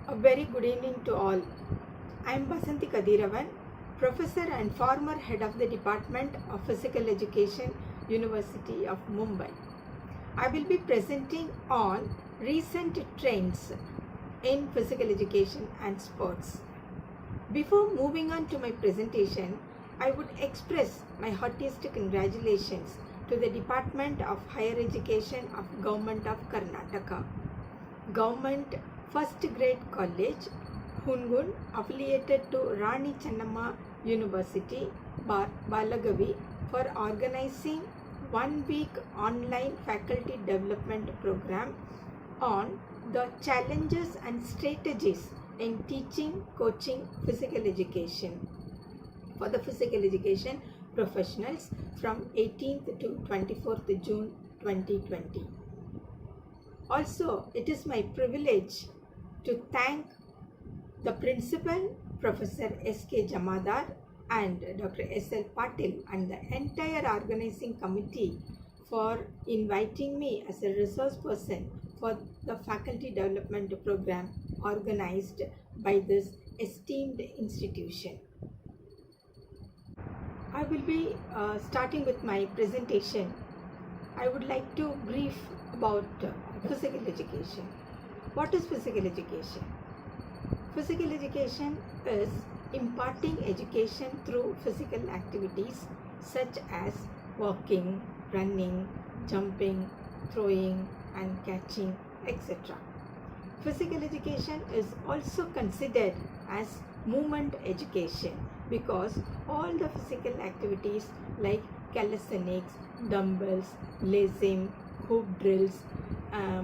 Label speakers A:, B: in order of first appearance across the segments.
A: A very good evening to all. I am Basanti Kadiravan, Professor and former Head of the Department of Physical Education, University of Mumbai. I will be presenting on recent trends in physical education and sports. Before moving on to my presentation, I would express my heartiest congratulations to the Department of Higher Education of Government of Karnataka. Government First Grade College, Hungun, affiliated to Rani Channamma University, Balagavi, for organizing 1 week online faculty development program on the challenges and strategies in teaching, coaching physical education for the physical education professionals from 18th to 24th June 2020. Also, it is my privilege to thank the principal, Professor S.K. Jamadar, and Dr. S.L. Patil and the entire organizing committee for inviting me as a resource person for the faculty development program organized by this esteemed institution. I will be starting with my presentation. I would like to brief about physical education. What is physical education? Physical education is imparting education through physical activities such as walking, running, jumping, throwing and catching, etc. Physical education is also considered as movement education because all the physical activities like calisthenics, dumbbells, lacing, hoop drills,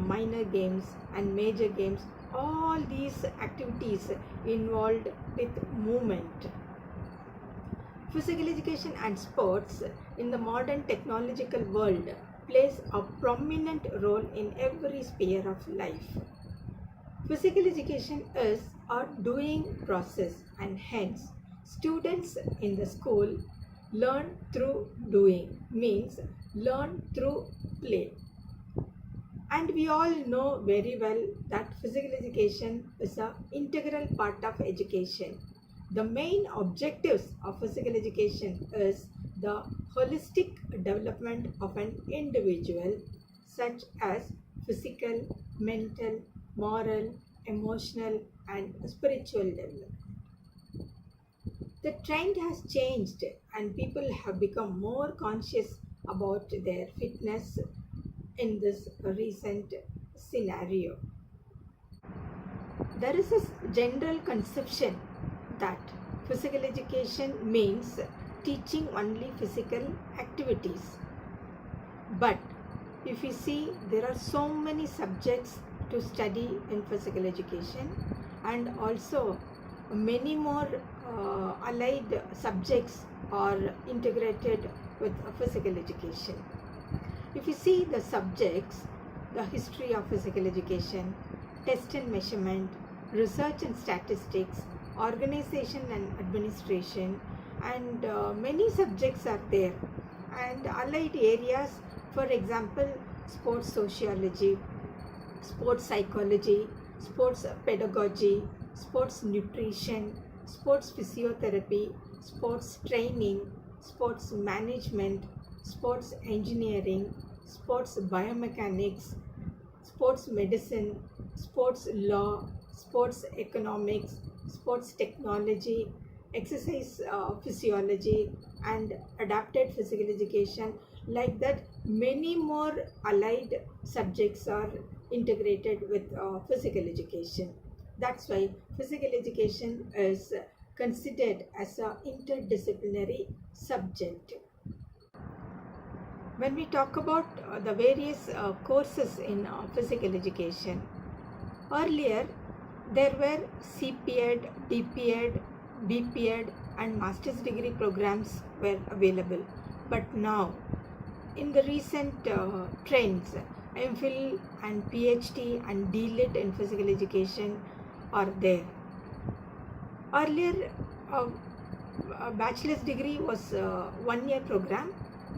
A: minor games and major games, all these activities involved with movement. Physical education and sports in the modern technological world plays a prominent role in every sphere of life. Physical education is a doing process and hence students in the school learn through doing, means learn through play. And we all know very well that physical education is an integral part of education. The main objectives of physical education is the holistic development of an individual such as physical, mental, moral, emotional and spiritual development. The trend has changed and people have become more conscious about their fitness in this recent scenario. There is a general conception that physical education means teaching only physical activities. But if you see, there are so many subjects to study in physical education and also many more allied subjects are integrated with physical education. If you see the subjects, the history of physical education, test and measurement, research and statistics, organization and administration, and many subjects are there. And allied areas, for example, sports sociology, sports psychology, sports pedagogy, sports nutrition, sports physiotherapy, sports training, sports management, sports engineering, sports biomechanics, sports medicine, sports law, sports economics, sports technology, exercise physiology and adapted physical education. Like that, many more allied subjects are integrated with physical education. That's why physical education is considered as an interdisciplinary subject. When we talk about the various courses in physical education, earlier there were CPED, DPED, BPED and master's degree programs were available. But now, in the recent trends, MPhil and PhD and DLit in physical education are there. Earlier, a bachelor's degree was a 1-year program,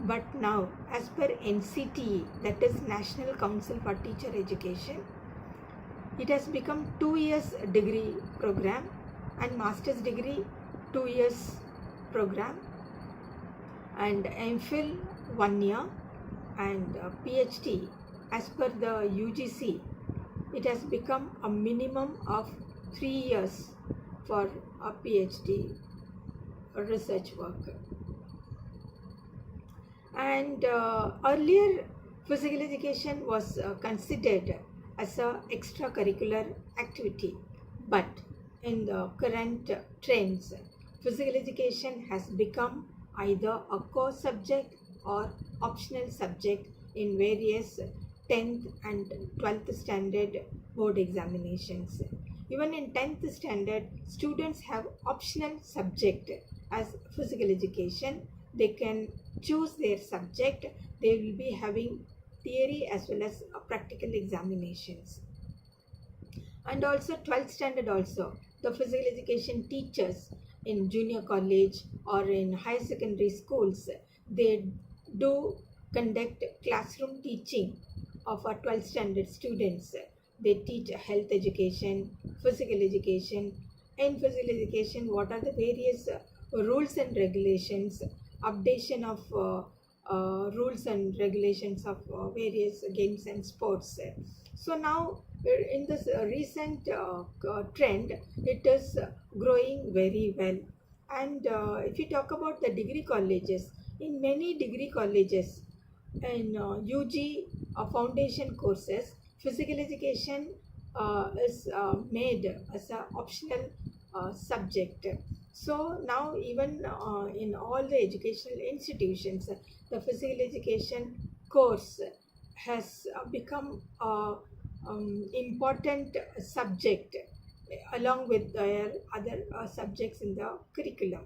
A: but now as per NCTE, that is National Council for Teacher Education, It has become 2 years degree program and master's degree 2 years program, and MPhil 1 year, and PhD as per the UGC. It has become a minimum of 3 years for a PhD research work. And earlier physical education was considered as a extracurricular activity, but in the current trends, physical education has become either a core subject or optional subject in various 10th and 12th standard board examinations. Even in 10th standard, students have optional subject as physical education. They can choose their subject. They will be having theory as well as practical examinations. And also 12th standard also, the physical education teachers in junior college or in higher secondary schools, they do conduct classroom teaching of our 12th standard students. They teach health education, physical education. In physical education, what are the various rules and regulations, updation of rules and regulations of various games and sports. So now in this recent trend, it is growing very well. And if you talk about the degree colleges, in many degree colleges, in UG foundation courses, physical education is made as an optional subject. So now even in all the educational institutions, the physical education course has become a important subject along with their other subjects in the curriculum.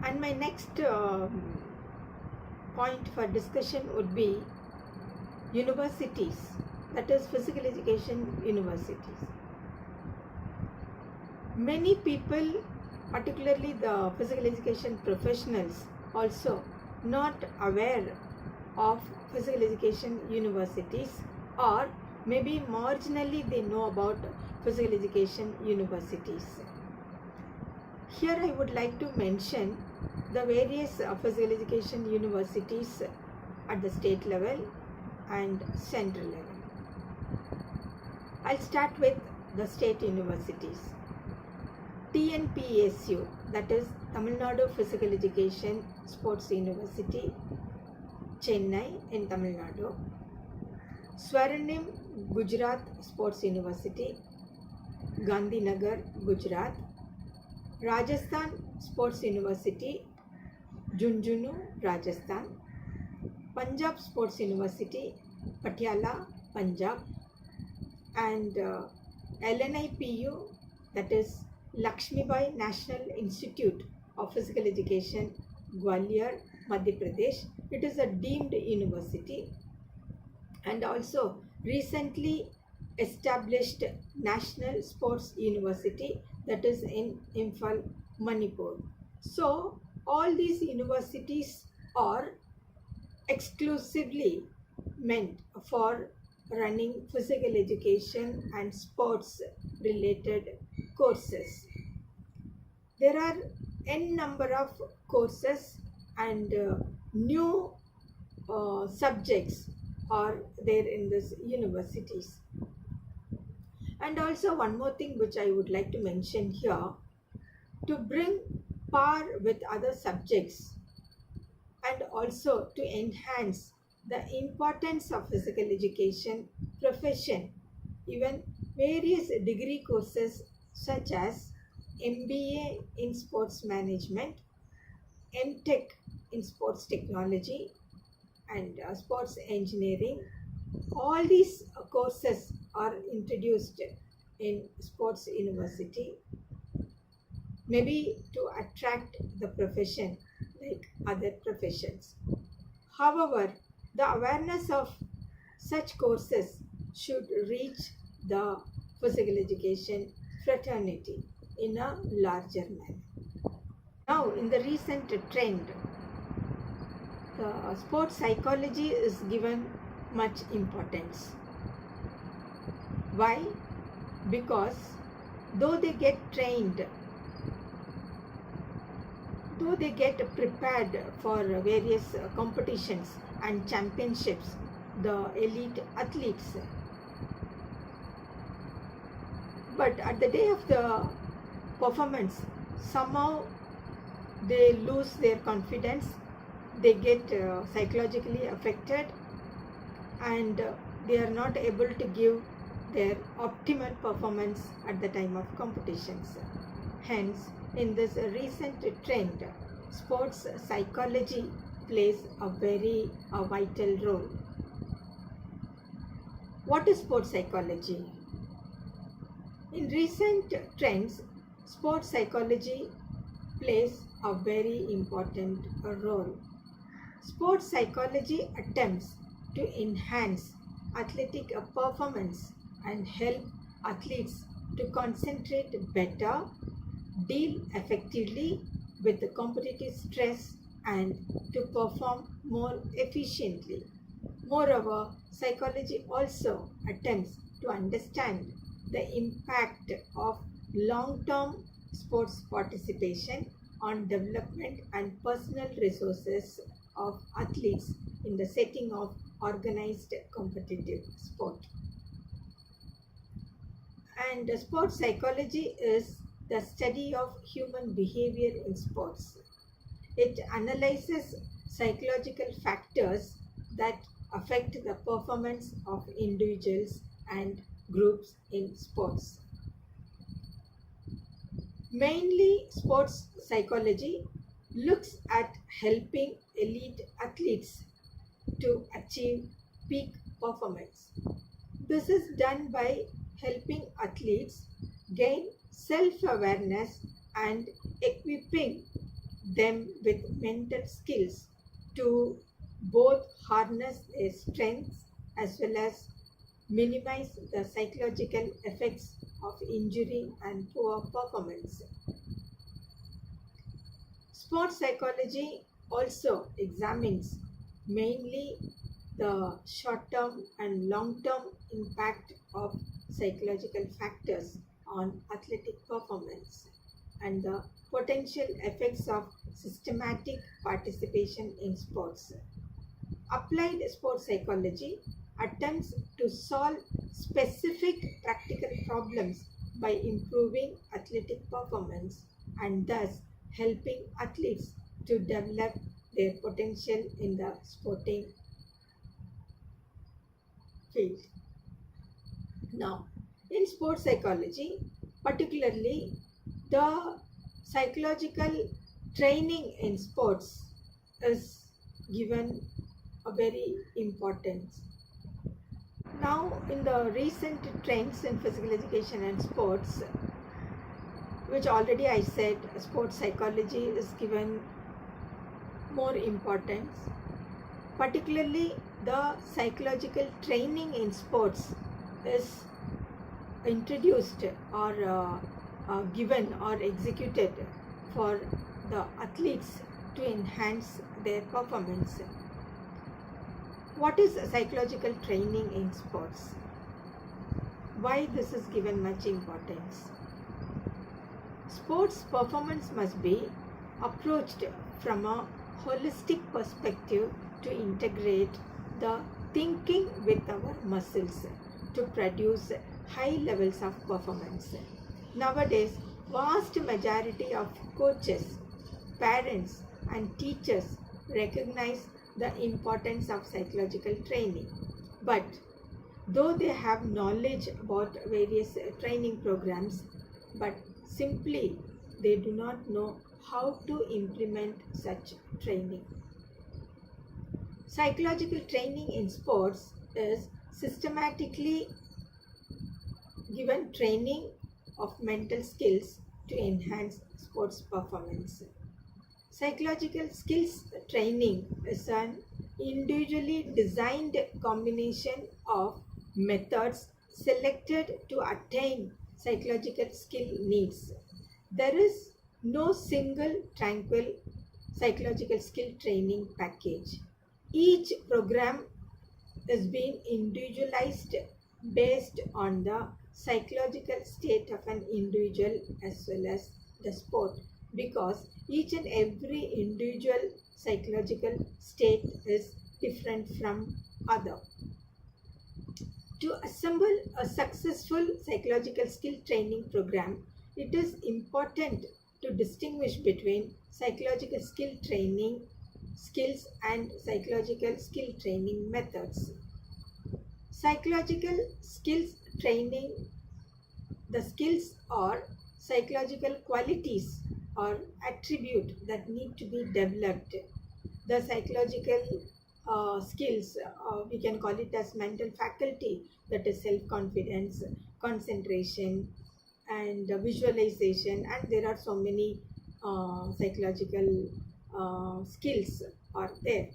A: And my next point for discussion would be universities, that is physical education universities. Many people, particularly the physical education professionals, also not aware of physical education universities, or maybe marginally they know about physical education universities. Here I would like to mention the various physical education universities at the state level and central level. I'll start with the state universities. TNPSU, that is Tamil Nadu Physical Education Sports University, Chennai in Tamil Nadu. Swarnim Gujarat Sports University, Gandhinagar, Gujarat. Rajasthan Sports University, Junjunu, Rajasthan. Punjab Sports University, Patiala, Punjab. And LNIPU, that is Lakshmibai National Institute of Physical Education, Gwalior, Madhya Pradesh. It is a deemed university. And also recently established National Sports University, that is in Imphal, Manipur. So all these universities are exclusively meant for running physical education and sports related courses. There are n number of courses and new subjects are there in these universities. And also one more thing which I would like to mention here, to bring par with other subjects and also to enhance the importance of physical education profession, even various degree courses such as MBA in sports management, MTech in sports technology, and sports engineering. All these courses are introduced in sports university, maybe to attract the profession like other professions. However, the awareness of such courses should reach the physical education fraternity in a larger manner. Now, in the recent trend, the sports psychology is given much importance. Why? Because though they get trained, though they get prepared for various competitions and championships, the elite athletes, but at the day of the performance, somehow they lose their confidence, they get psychologically affected, and they are not able to give their optimal performance at the time of competitions. Hence, in this recent trend, sports psychology plays a very vital role. What is sports psychology? In recent trends, sports psychology plays a very important role. Sports psychology attempts to enhance athletic performance and help athletes to concentrate better, deal effectively with the competitive stress, and to perform more efficiently. Moreover, psychology also attempts to understand the impact of long-term sports participation on development and personal resources of athletes in the setting of organized competitive sport. And sports psychology is the study of human behavior in sports. It analyzes psychological factors that affect the performance of individuals and groups in sports. Mainly, sports psychology looks at helping elite athletes to achieve peak performance. This is done by helping athletes gain self awareness and equipping them with mental skills to both harness their strengths as well as minimize the psychological effects of injury and poor performance. Sports psychology also examines mainly the short term and long term impact of psychological factors on athletic performance and the potential effects of systematic participation in sports. Applied sports psychology attempts to solve specific practical problems by improving athletic performance and thus helping athletes to develop their potential in the sporting field. Now, in sports psychology, particularly the psychological training in sports is given a very importance. Now, in the recent trends in physical education and sports, which already I said, sports psychology is given more importance, particularly the psychological training in sports is introduced or given or executed for the athletes to enhance their performance. What is psychological training in sports? Why this is given much importance? Sports performance must be approached from a holistic perspective to integrate the thinking with our muscles to produce high levels of performance. Nowadays, vast majority of coaches, parents and teachers recognize the importance of psychological training. But though they have knowledge about various training programs, but simply they do not know how to implement such training. Psychological training in sports is systematically given training of mental skills to enhance sports performance. Psychological skills training is an individually designed combination of methods selected to attain psychological skill needs. There is no single tranquil psychological skill training package. Each program is being individualized based on the psychological state of an individual as well as the sport, because each and every individual psychological state is different from other. To assemble a successful psychological skill training program, it is important to distinguish between psychological skill training skills and psychological skill training methods. Psychological skills training, the skills or psychological qualities or attribute that need to be developed. The psychological skills, we can call it as mental faculty, that is self-confidence, concentration, and visualization, and there are so many psychological skills are there.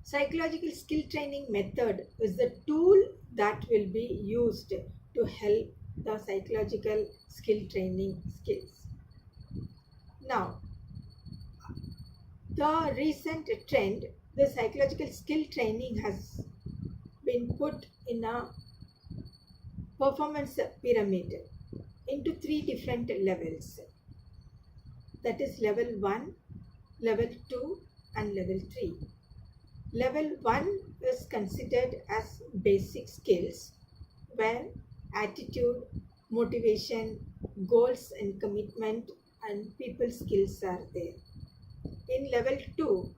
A: Psychological skill training method is the tool that will be used to help the psychological skill training skills. Now, the recent trend, the psychological skill training has been put in a performance pyramid into three different levels. That is level 1, level 2, and level 3. Level 1 is considered as basic skills where attitude, motivation, goals and commitment and people skills are there. In level 2,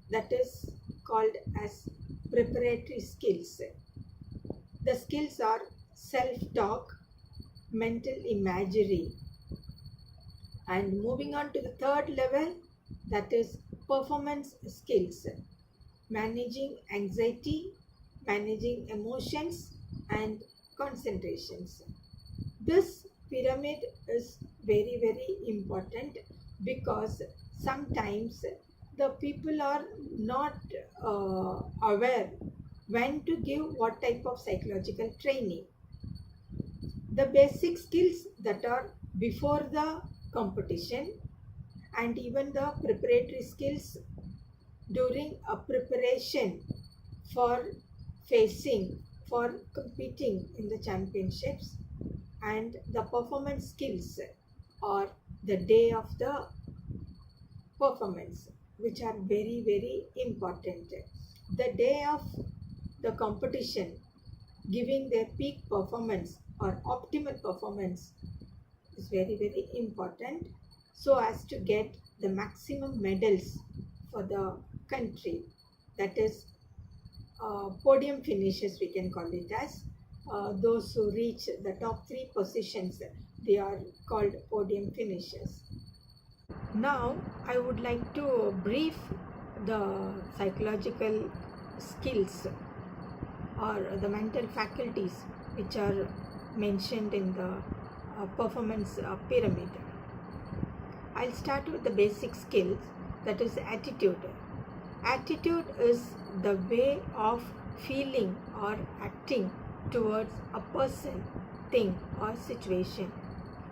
A: that is called as preparatory skills. The skills are self-talk, mental imagery, and moving on to the third level, that is performance skills, managing anxiety, managing emotions and concentrations. This pyramid is very, very important because sometimes the people are not aware when to give what type of psychological training. The basic skills that are before the competition and even the preparatory skills during a preparation for facing, for competing in the championships, and the performance skills or the day of the performance, which are very, very important. The day of the competition, giving their peak performance or optimal performance is very, very important so as to get the maximum medals for the country. That is podium finishes, we can call it as. Those who reach the top 3 positions, they are called podium finishers. Now, I would like to brief the psychological skills or the mental faculties which are mentioned in the performance pyramid. I'll start with the basic skills, that is attitude. Attitude is the way of feeling or acting towards a person, thing, or situation.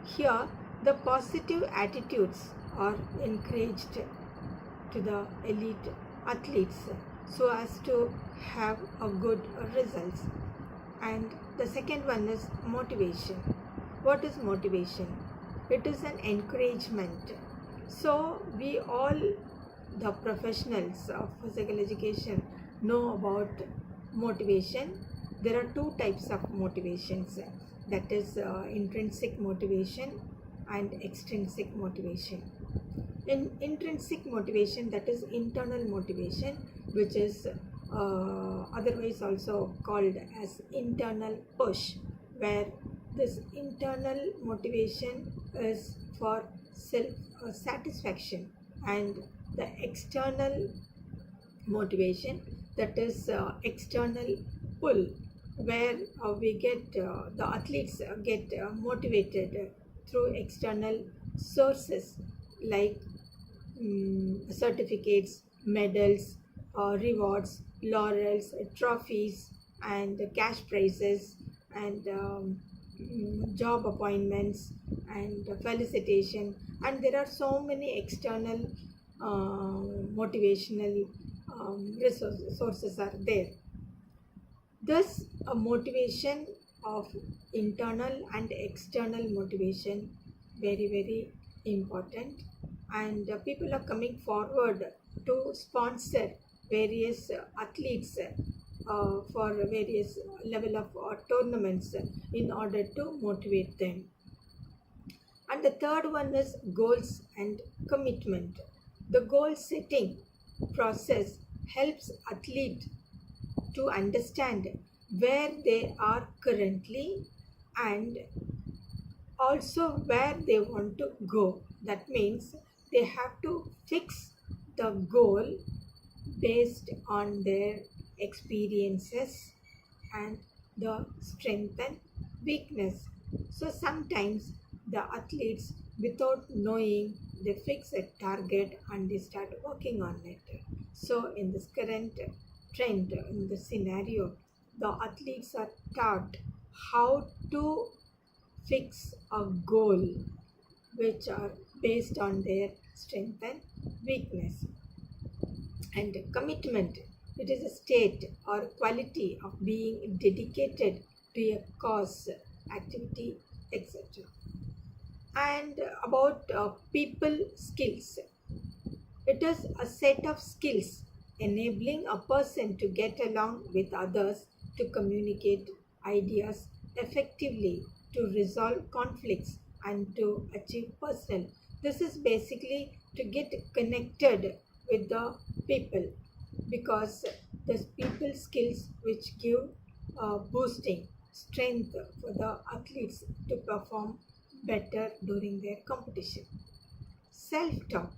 A: Here, the positive attitudes are encouraged to the elite athletes so as to have a good results. And the second one is motivation. What is motivation? It is an encouragement. So we all, the professionals of physical education, know about motivation. There are two types of motivations, that is intrinsic motivation and extrinsic motivation. In intrinsic motivation, that is internal motivation, which is otherwise also called as internal push, where this internal motivation is for self satisfaction, and the external motivation, that is external pull, where we get the athletes get motivated through external sources like certificates, medals, rewards, laurels, trophies, and cash prizes, and job appointments, and felicitation. And there are so many external motivational sources are there. Thus, a motivation of internal and external motivation very important, and people are coming forward to sponsor various athletes for various level of tournaments in order to motivate them. And the third one is goals and commitment. The goal setting process helps athlete to understand where they are currently and also where they want to go. That means they have to fix the goal based on their experiences and the strength and weakness. So sometimes the athletes, without knowing, they fix a target and they start working on it. So in this current trend, in the scenario, the athletes are taught how to fix a goal which are based on their strength and weakness. And commitment, it is a state or quality of being dedicated to a cause, activity, etc. And about people skills, it is a set of skills enabling a person to get along with others, to communicate ideas effectively, to resolve conflicts, and to achieve personal. This is basically to get connected with the people, because the people skills which give boosting strength for the athletes to perform better during their competition. Self talk,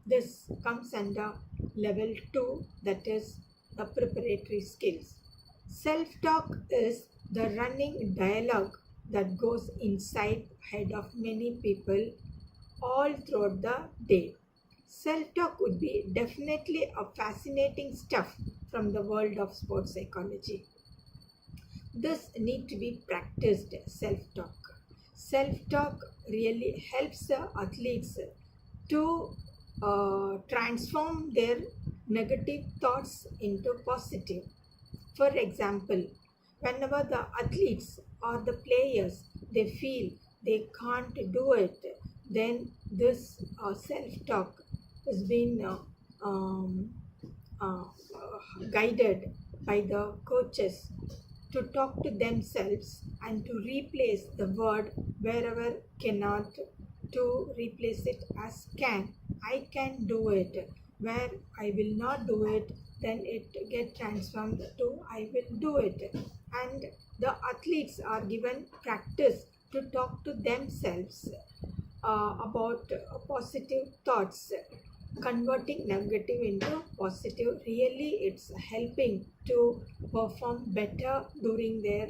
A: this comes under level 2, that is the preparatory skills. Self talk is the running dialogue that goes inside head of many people all throughout the day. Self talk would be definitely a fascinating stuff from the world of sports psychology. This need to be practiced. Self talk. Self talk really helps the athletes to transform their negative thoughts into positive. For example, whenever the athletes or the players they feel they can't do it, then this self-talk has been guided by the coaches to talk to themselves and to replace the word wherever cannot, to replace it as can. I can do it. Where I will not do it, then it get transformed to I will do it. And the athletes are given practice to talk to themselves about positive thoughts, converting negative into positive. Really, it's helping to perform better during their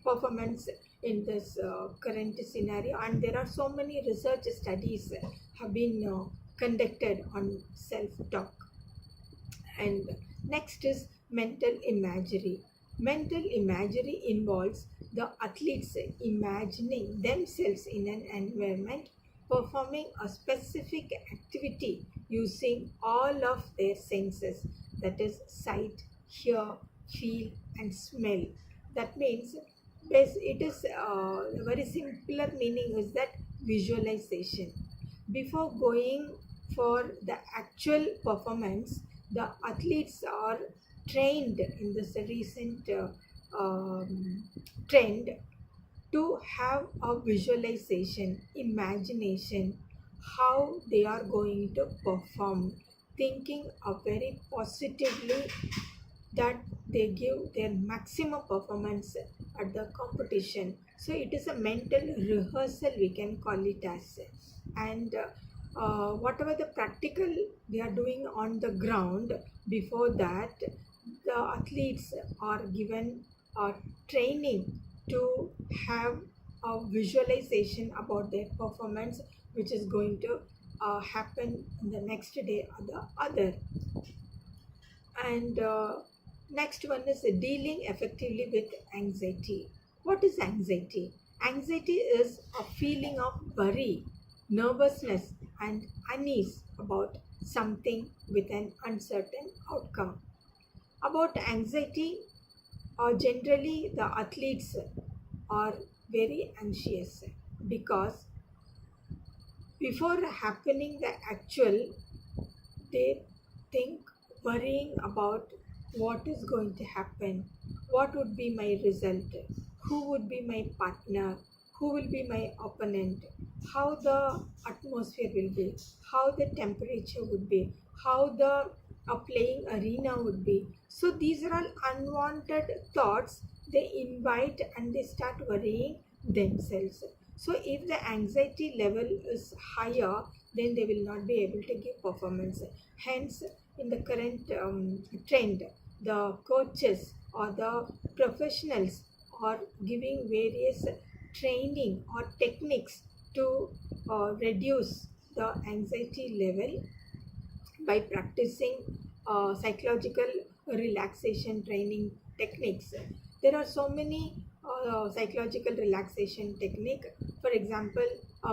A: performance in this current scenario. And there are so many research studies have been conducted on self-talk. And next is mental imagery. Mental imagery involves the athletes imagining themselves in an environment, performing a specific activity using all of their senses, that is, sight, hear, feel, and smell. That means it is a very simpler meaning is that visualization. Before going for the actual performance, the athletes are trained in this recent trend to have a visualization, imagination, how they are going to perform, thinking very positively that they give their maximum performance at the competition. So it is a mental rehearsal, we can call it as. And whatever the practical they are doing on the ground, before that the athletes are given a training to have a visualization about their performance, which is going to happen the next day or the other. And next one is dealing effectively with anxiety. What is anxiety? Anxiety is a feeling of worry, nervousness, and unease about something with an uncertain outcome. About anxiety, generally the athletes are very anxious because before happening the actual, they think worrying about what is going to happen, what would be my result, who would be my partner, who will be my opponent, how the atmosphere will be, how the temperature would be, how the playing arena would be. So these are all unwanted thoughts they invite and they start worrying themselves. So if the anxiety level is higher, then they will not be able to give performance. Hence, in the current trend, the coaches or the professionals are giving various training or techniques to reduce the anxiety level by practicing psychological relaxation training techniques. There are so many psychological relaxation technique. For example,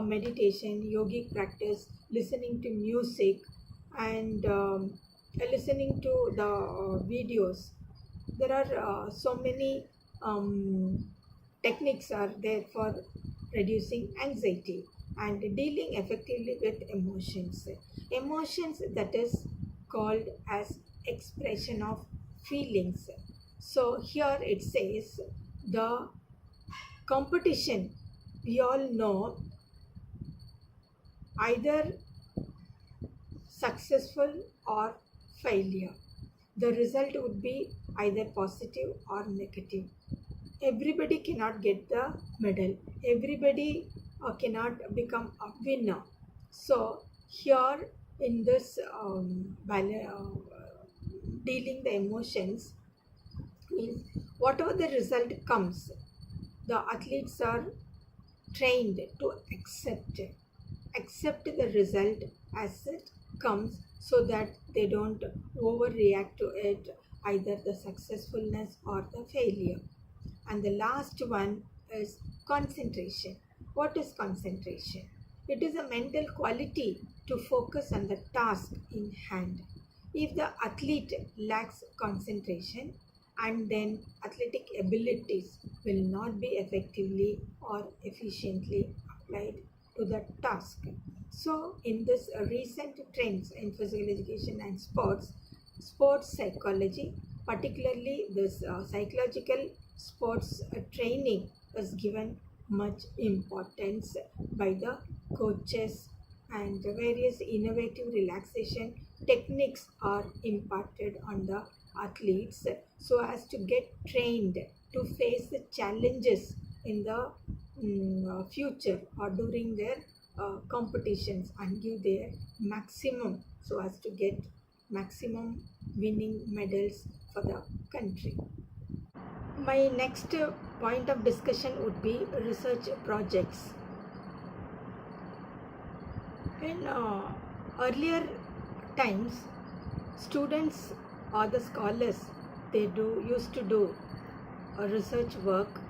A: meditation, yogic practice, listening to music, and listening to the videos. There are so many techniques are there for reducing anxiety and dealing effectively with emotions. Emotions, that is called as expression of feelings. So here it says the competition, we all know, either successful or failure. The result would be either positive or negative. Everybody cannot get the medal, everybody cannot become a winner. So here in this dealing the emotions means whatever the result comes, the athletes are trained to accept the result as it comes, so that they don't overreact to it, either the successfulness or the failure. And the last one is concentration. What is concentration? It is a mental quality to focus on the task in hand. If the athlete lacks concentration, and then athletic abilities will not be effectively or efficiently applied to the task. So, in this recent trends in physical education and sports psychology, particularly this psychological sports training, is given much importance by the coaches, and various innovative relaxation techniques are imparted on the athletes so as to get trained to face the challenges in the future or during their competitions, and give their maximum so as to get maximum winning medals for the country. My next point of discussion would be research projects. In earlier times, students or the scholars, they used to do a research work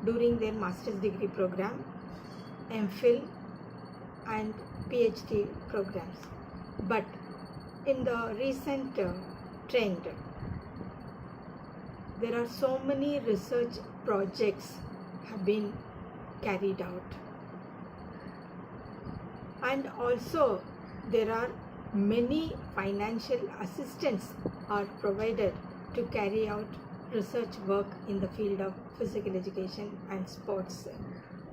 A: during their master's degree program, MPhil and PhD programs. But in the recent trend, there are so many research projects have been carried out, and also there are many financial assistance are provided to carry out research work in the field of physical education and sports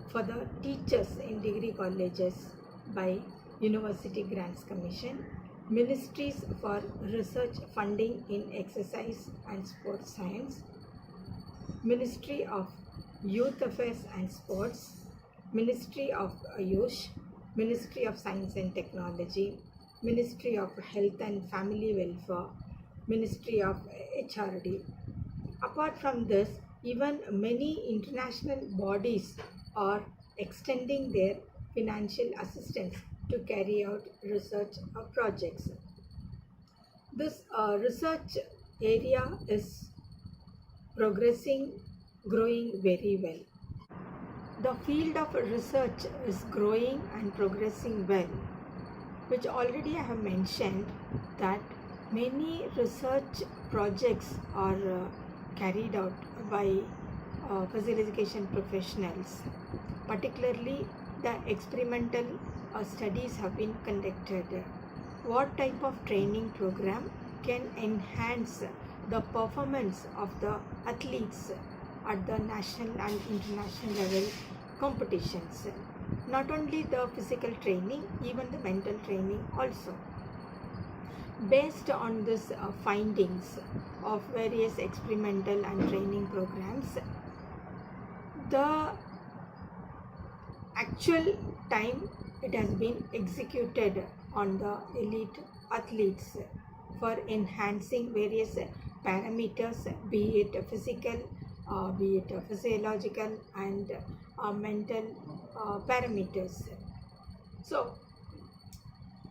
A: for the teachers in degree colleges by University Grants Commission, ministries for research funding in exercise and sports science, Ministry of Youth Affairs and Sports, Ministry of Ayush, Ministry of Science and Technology, Ministry of Health and Family Welfare, Ministry of HRD. Apart from this, even many international bodies are extending their financial assistance to carry out research projects. This research area is progressing, growing very well. The field of research is growing and progressing well, which already I have mentioned that Many research projects are carried out by physical education professionals. Particularly, the experimental studies have been conducted. What type of training program can enhance the performance of the athletes at the national and international level competitions? Not only the physical training, even the mental training also. Based on these findings of various experimental and training programs, the actual time it has been executed on the elite athletes for enhancing various parameters, be it physical, be it physiological, and mental parameters. So,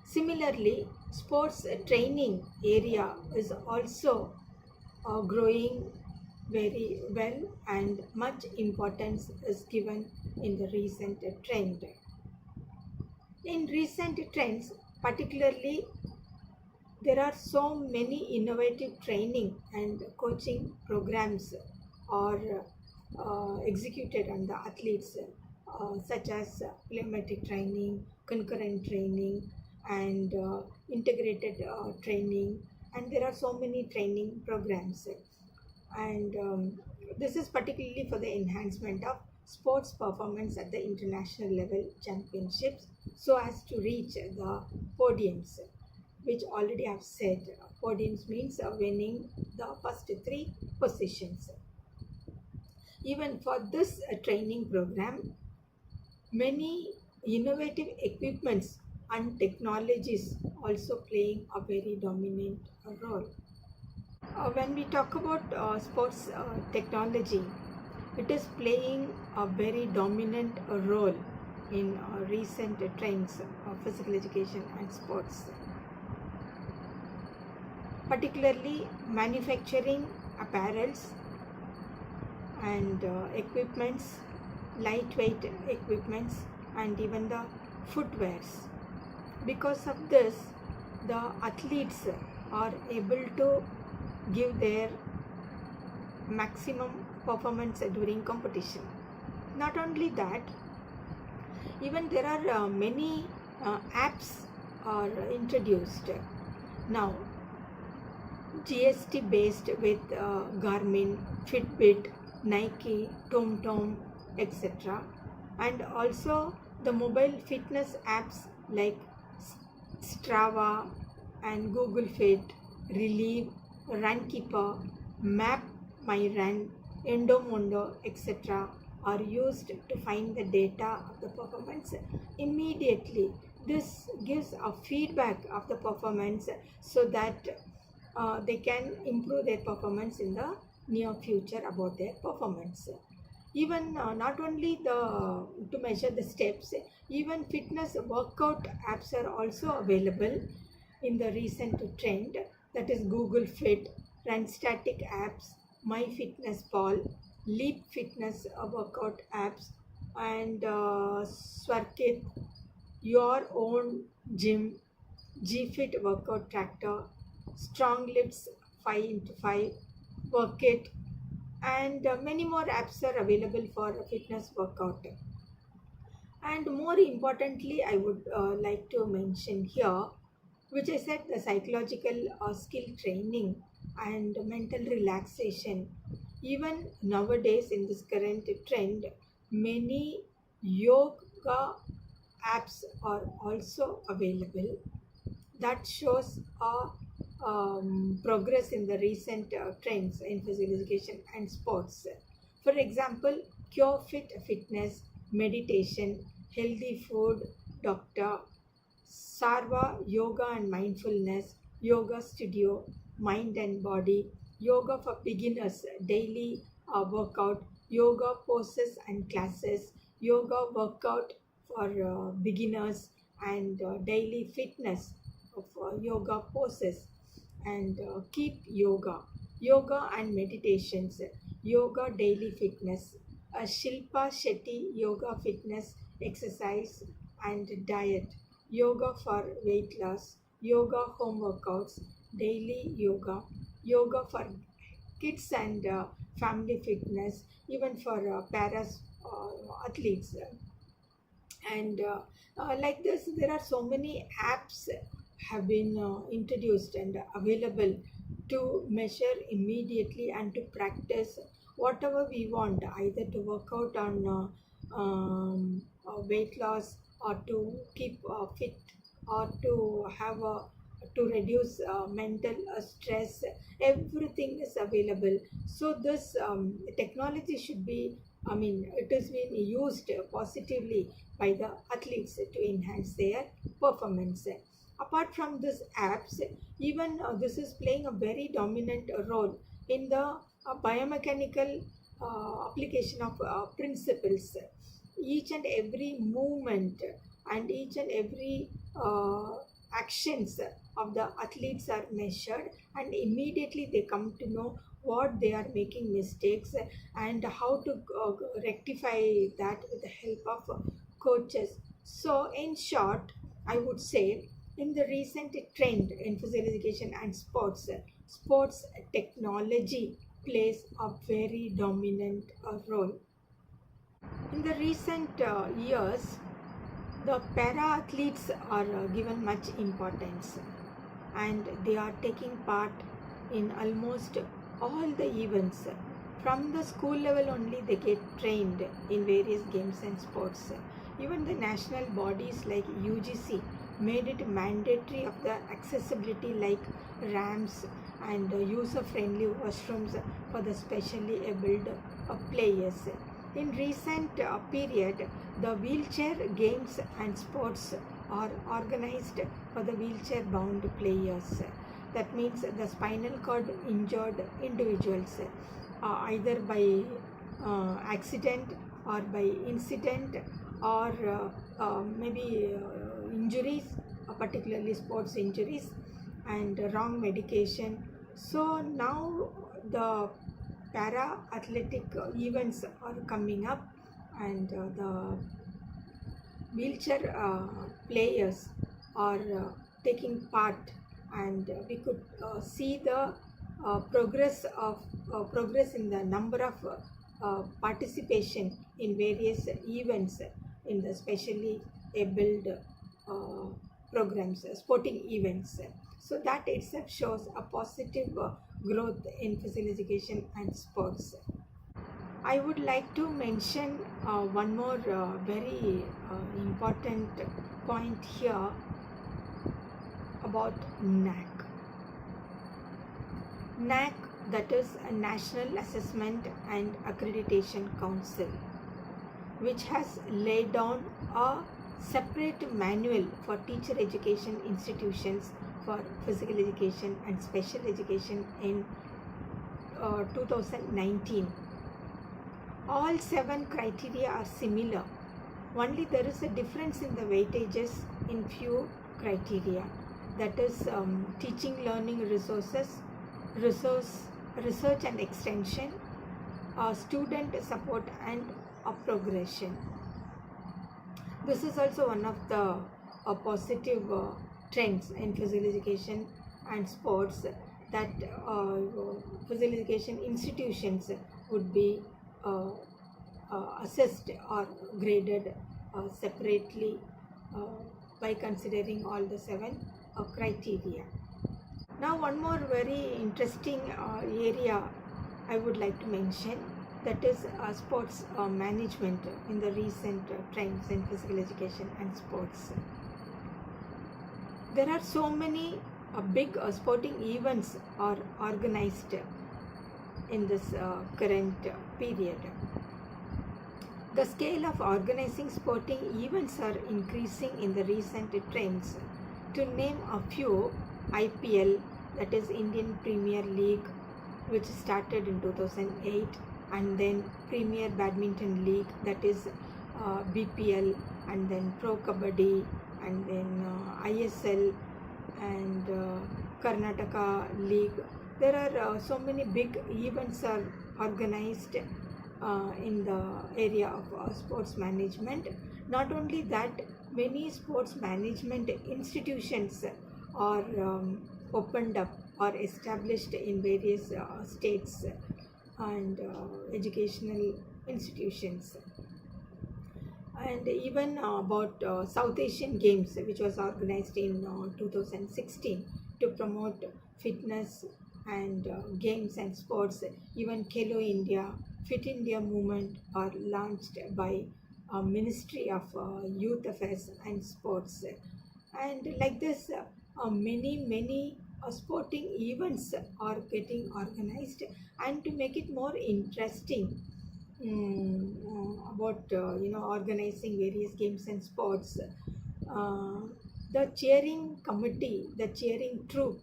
A: similarly, sports training area is also growing very well, and much importance is given in the recent trend. In recent trends, particularly, there are so many innovative training and coaching programs are executed on the athletes, such as plyometric training, concurrent training, and integrated training, and there are so many training programs. And this is particularly for the enhancement of sports performance at the international level championships, so as to reach the podiums, which already I've said. Podiums means winning the first three positions. Even for this training program, many innovative equipments and technologies also playing a very dominant role. When we talk about sports technology, it is playing a very dominant role in recent trends of physical education and sports. Particularly manufacturing apparels and equipments, lightweight equipments, and even the footwears. Because of this, the athletes are able to give their maximum performance during competition. Not only that, even there are many apps are introduced now, GST based with Garmin, Fitbit, Nike, TomTom, etc. And also the mobile fitness apps like Strava and Google Fit, Relieve, Runkeeper, Map My Run, Endomondo, etc. are used to find the data of the performance immediately. This gives a feedback of the performance so that they can improve their performance in the near future about their performance. Even not only to measure the steps, even fitness workout apps are also available in the recent trend, that is Google Fit, Runstatic apps, MyFitnessPal, Leap Fitness workout apps, and Swarkit, Your Own Gym, GFit workout tractor, Strong Lifts 5 into 5, Workit, and many more apps are available for fitness workout. And more importantly, I would like to mention here, which I said, the psychological skill training and mental relaxation. Even nowadays, in this current trend, many yoga apps are also available. That shows a progress in the recent trends in physical education and sports. For example, Cure Fit Fitness, meditation, healthy food, doctor, Sarva Yoga and Mindfulness, Yoga Studio, Mind and Body, Yoga for Beginners, daily workout, yoga poses and classes, yoga workout for beginners, and daily fitness of yoga poses, and keep yoga, yoga and meditations, yoga daily fitness, Shilpa Shetty yoga fitness exercise and diet, yoga for weight loss, yoga home workouts, daily yoga, yoga for kids and family fitness, even for paras athletes. And like this, there are so many apps have been introduced and available to measure immediately and to practice whatever we want, either to work out on weight loss, or to keep fit, or to have a to reduce mental stress. Everything is available. So this technology should be, I mean, it is being used positively by the athletes to enhance their performance. Apart from these apps, even this is playing a very dominant role in the biomechanical application of principles. Each and every movement and each and every actions of the athletes are measured, and immediately they come to know what they are making mistakes and how to rectify that with the help of coaches. So, in short, I would say in the recent trend in physical education and sports, sports technology plays a very dominant role. In the recent years, the para athletes are given much importance, and they are taking part in almost all the events. From the school level only, they get trained in various games and sports. Even the national bodies like UGC made it mandatory of the accessibility like ramps and user-friendly washrooms for the specially abled players. In recent period, the wheelchair games and sports are organized for the wheelchair bound players. That means the spinal cord injured individuals, either by accident or by incident, or maybe injuries, particularly sports injuries, and wrong medication. So now the para athletic events are coming up, and the wheelchair players are taking part, and we could see the progress in the number of participation in various events in the specially abled uh, programs, sporting events. So that itself shows a positive growth in physical education and sports. I would like to mention one more very important point here about NAC. NAC, that is a National Assessment and Accreditation Council, which has laid down a separate manual for teacher education institutions for physical education and special education in 2019. All 7 criteria are similar, only there is a difference in the weightages in few criteria, that is teaching learning resources, research and extension, student support, and progression. This is also one of the positive trends in physical education and sports, that physical education institutions would be assessed or graded separately uh, by considering all the 7 criteria. Now, one more very interesting area I would like to mention, that is sports management in the recent trends in physical education and sports. There are so many big sporting events are organized in this current period. The scale of organizing sporting events are increasing in the recent trends. To name a few, IPL, that is Indian Premier League, which started in 2008, and then Premier Badminton League, that is BPL, and then Pro Kabaddi, and then ISL, and Karnataka League. There are so many big events are organized in the area of sports management. Not only that, many sports management institutions are opened up or established in various states and educational institutions. And even about South Asian Games, which was organized in 2016 to promote fitness and games and sports. Even Khelo India, Fit India movement are launched by Ministry of Youth Affairs and Sports. And like this, many sporting events are getting organized, and to make it more interesting, about organizing various games and sports. Uh, the cheering committee, the cheering troop,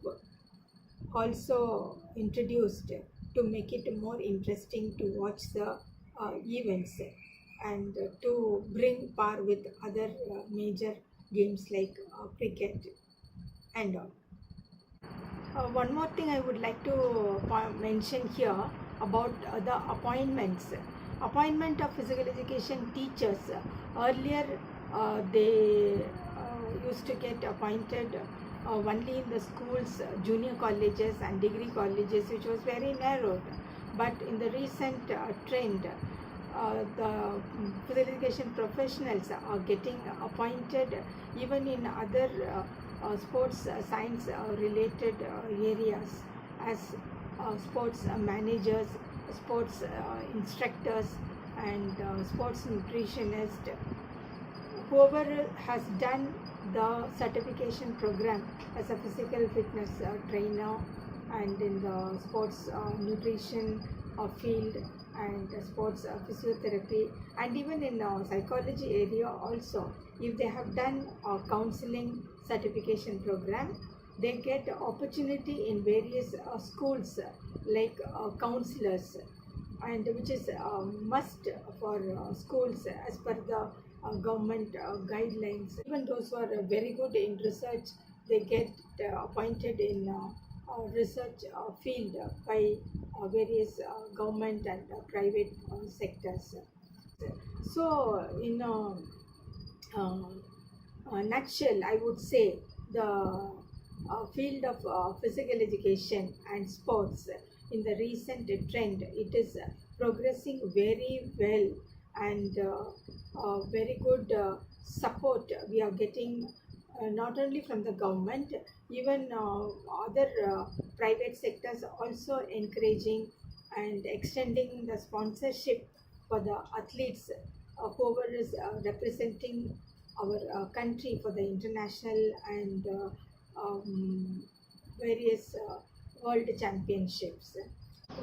A: also introduced to make it more interesting to watch the events, and to bring par with other major games like cricket and all. One more thing I would like to mention here about the appointments. Appointment of physical education teachers. Earlier, they used to get appointed only in the schools, junior colleges and degree colleges, which was very narrow. But in the recent trend, the physical education professionals are getting appointed even in other sports science related areas, as sports managers, sports instructors, and sports nutritionist. Whoever has done the certification program as a physical fitness trainer and in the sports nutrition field, and sports physiotherapy, and even in psychology area also, if they have done a counseling certification program, they get opportunity in various schools like counselors, and which is must for schools as per the government guidelines. Even those who are very good in research, they get appointed in research field by various government and private sectors. So, in a nutshell, I would say the field of physical education and sports in the recent trend, it is progressing very well, and very good support we are getting, not only from the government, even other private sectors also encouraging and extending the sponsorship for the athletes, whoever is representing our country for the international and various world championships.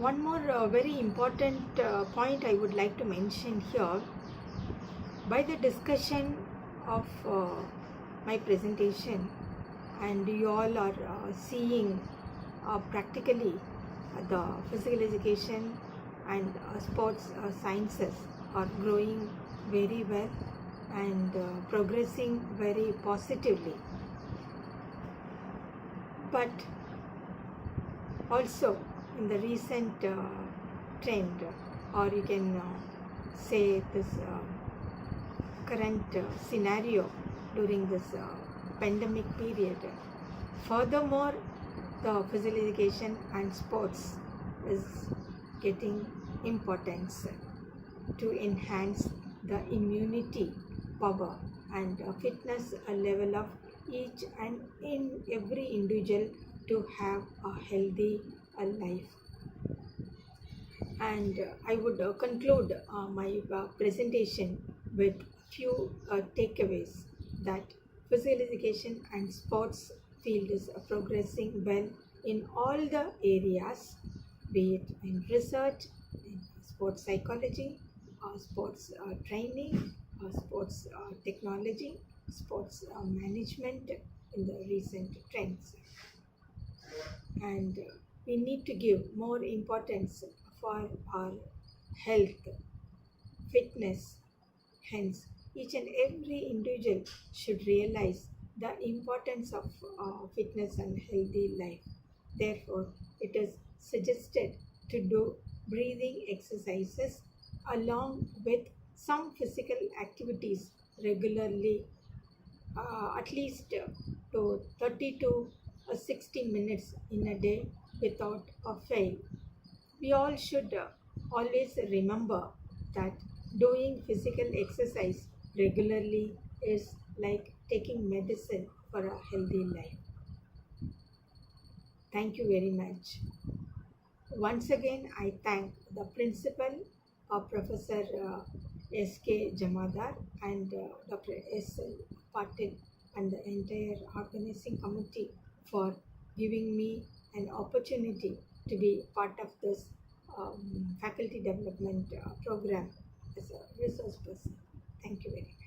A: One more very important point I would like to mention here. By the discussion of my presentation, and you all are seeing practically the physical education and sports sciences are growing very well and progressing very positively. But also in the recent trend, or you can say this current scenario during this pandemic period, furthermore, the physical education and sports is getting importance to enhance the immunity power and fitness level of each and in every individual to have a healthy life. And I would conclude my presentation with few takeaways, that physical education and sports field is progressing well in all the areas, be it in research, in sports psychology, sports training, sports technology, sports management in the recent trends. And we need to give more importance for our health, fitness. Hence, each and every individual should realize the importance of fitness and healthy life. Therefore, it is suggested to do breathing exercises along with some physical activities regularly, at least to 30 to 60 minutes in a day without a fail. We all should always remember that doing physical exercise regularly is like taking medicine for a healthy life. Thank you very much. Once again, I thank the principal, Professor S.K. Jamadar, and Dr. S.L. Patil, and the entire organizing committee for giving me an opportunity to be part of this faculty development program as a resource person. Thank you very much.